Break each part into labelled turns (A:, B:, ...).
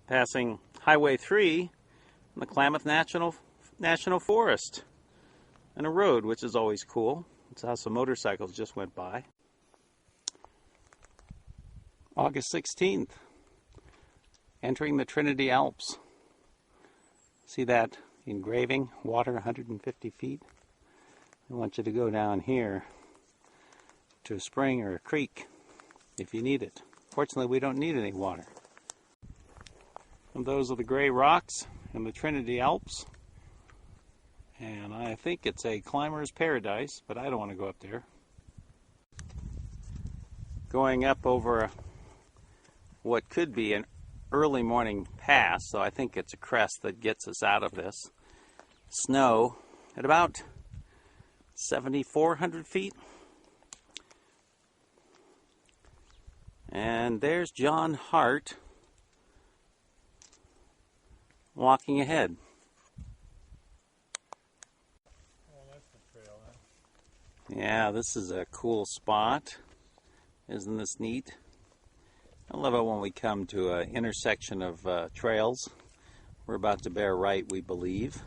A: Passing Highway 3 in the Klamath National Forest, and a road, which is always cool. It's how some motorcycles just went by. August 16th, entering the Trinity Alps. See that engraving, water 150 feet? I want you to go down here to a spring or a creek if you need it. Fortunately, we don't need any water. And those are the gray rocks in the Trinity Alps. And I think it's a climber's paradise, but I don't want to go up there. Going up over what could be an early morning pass, so I think it's a crest that gets us out of this. Snow at about 7,400 feet. And there's John Hart walking ahead.
B: Oh, that's the trail, huh?
A: Yeah, this is a cool spot. Isn't this neat? I love it when we come to an intersection of trails. We're about to bear right, we believe.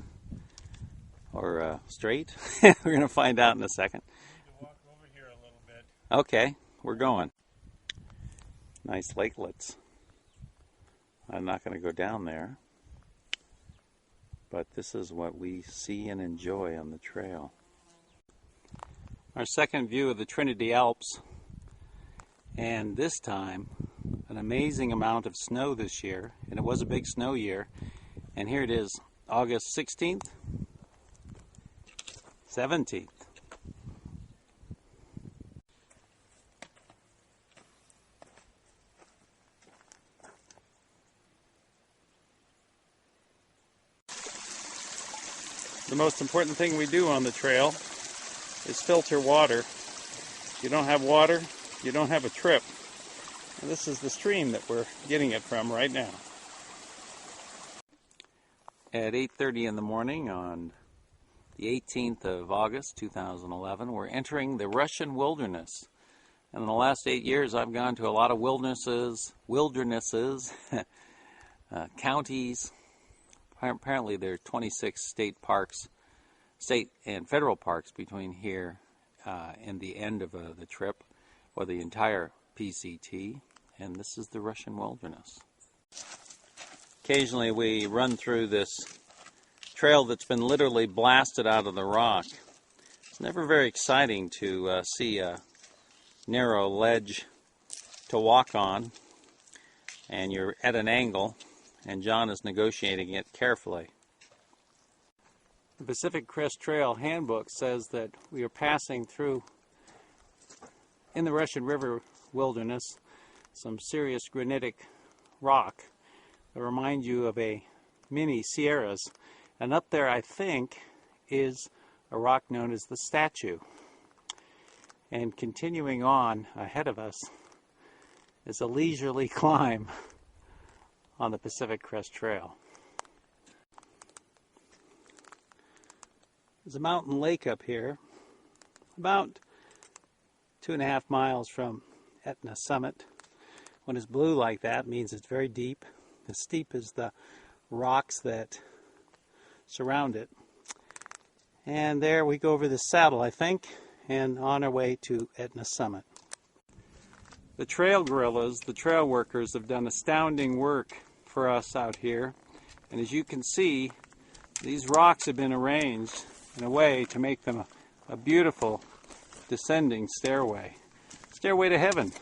A: Or straight. We're going to find out in a second.
B: We need to walk over here a little bit.
A: Okay, we're going. Nice lakelets. I'm not going to go down there. But this is what we see and enjoy on the trail. Our second view of the Trinity Alps. And this time, an amazing amount of snow this year. And it was a big snow year. And here it is, August 16th, 17th. The most important thing we do on the trail is filter water. If you don't have water, you don't have a trip. And this is the stream that we're getting it from right now. At 8:30 in the morning on the 18th of August 2011, we're entering the Russian wilderness. And in the last 8 years, I've gone to a lot of wildernesses, counties. Apparently there are 26 state and federal parks between here and the end of the trip, or the entire PCT, and this is the Russian wilderness. Occasionally we run through this trail that's been literally blasted out of the rock. It's never very exciting to see a narrow ledge to walk on, and you're at an angle, and John is negotiating it carefully. The Pacific Crest Trail Handbook says that we are passing through, in the Russian River wilderness, some serious granitic rock that remind you of a mini Sierras. And up there, I think, is a rock known as the Statue. And continuing on ahead of us is a leisurely climb on the Pacific Crest Trail. There's a mountain lake up here, about 2.5 miles from Etna summit. When it's blue like that, it means it's very deep. As steep as the rocks that surround it. And there we go over the saddle, I think, and on our way to Etna summit. The trail guerrillas, the trail workers, have done astounding work for us out here. And as you can see, these rocks have been arranged in a way to make them a beautiful descending stairway. Stairway to heaven,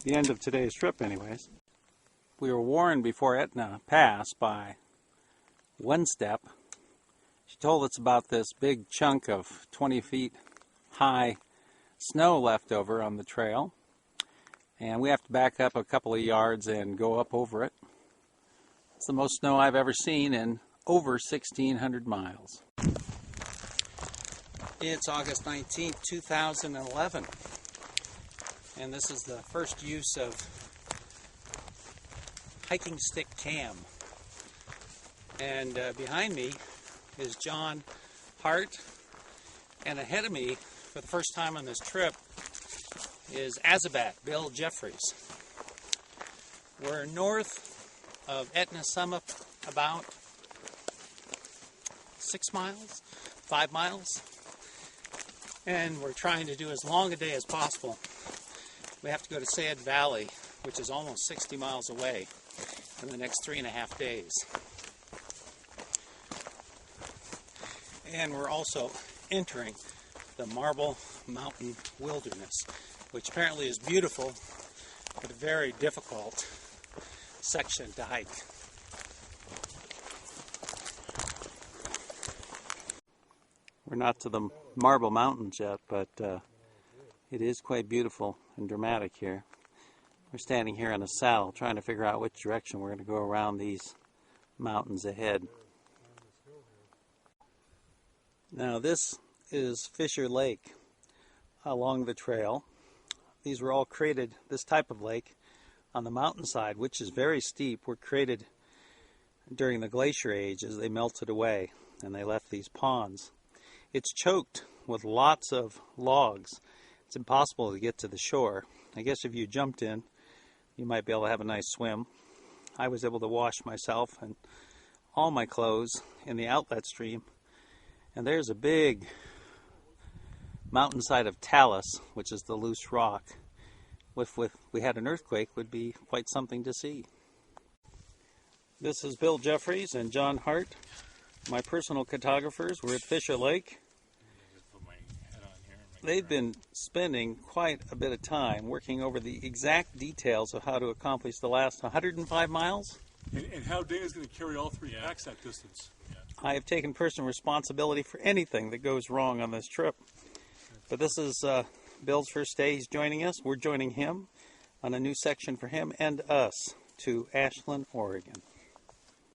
A: the end of today's trip anyways. We were warned before Etna Pass by One Step. She told us about this big chunk of 20 feet high snow left over on the trail. And we have to back up a couple of yards and go up over it. It's the most snow I've ever seen in over 1,600 miles. It's August 19th, 2011. And this is the first use of hiking stick cam. And behind me is John Hart. And ahead of me, for the first time on this trip, is Azabat, Bill Jeffries. We're north of Etna Summit, about 6 miles, 5 miles. And we're trying to do as long a day as possible. We have to go to Sayed Valley, which is almost 60 miles away, in the next 3.5 days. And we're also entering the Marble Mountain Wilderness, which apparently is beautiful, but a very difficult section to hike. We're not to the Marble Mountains yet, but it is quite beautiful and dramatic here. We're standing here in a saddle trying to figure out which direction we're going to go around these mountains ahead. Now this is Fisher Lake along the trail. These were all created, this type of lake on the mountainside, which is very steep, were created during the glacier age as they melted away and they left these ponds. It's choked with lots of logs. It's impossible to get to the shore. I guess if you jumped in, you might be able to have a nice swim. I was able to wash myself and all my clothes in the outlet stream. And there's a big mountainside of talus, which is the loose rock. If we had an earthquake, would be quite something to see. This is Bill Jeffries and John Hart, my personal cartographers. We're at Fisher Lake. They've been spending quite a bit of time working over the exact details of how to accomplish the last 105 miles.
C: And how Dana's going to carry all 3 packs that distance.
A: I have taken personal responsibility for anything that goes wrong on this trip. But this is Bill's first day. He's joining us. We're joining him on a new section for him and us to Ashland, Oregon.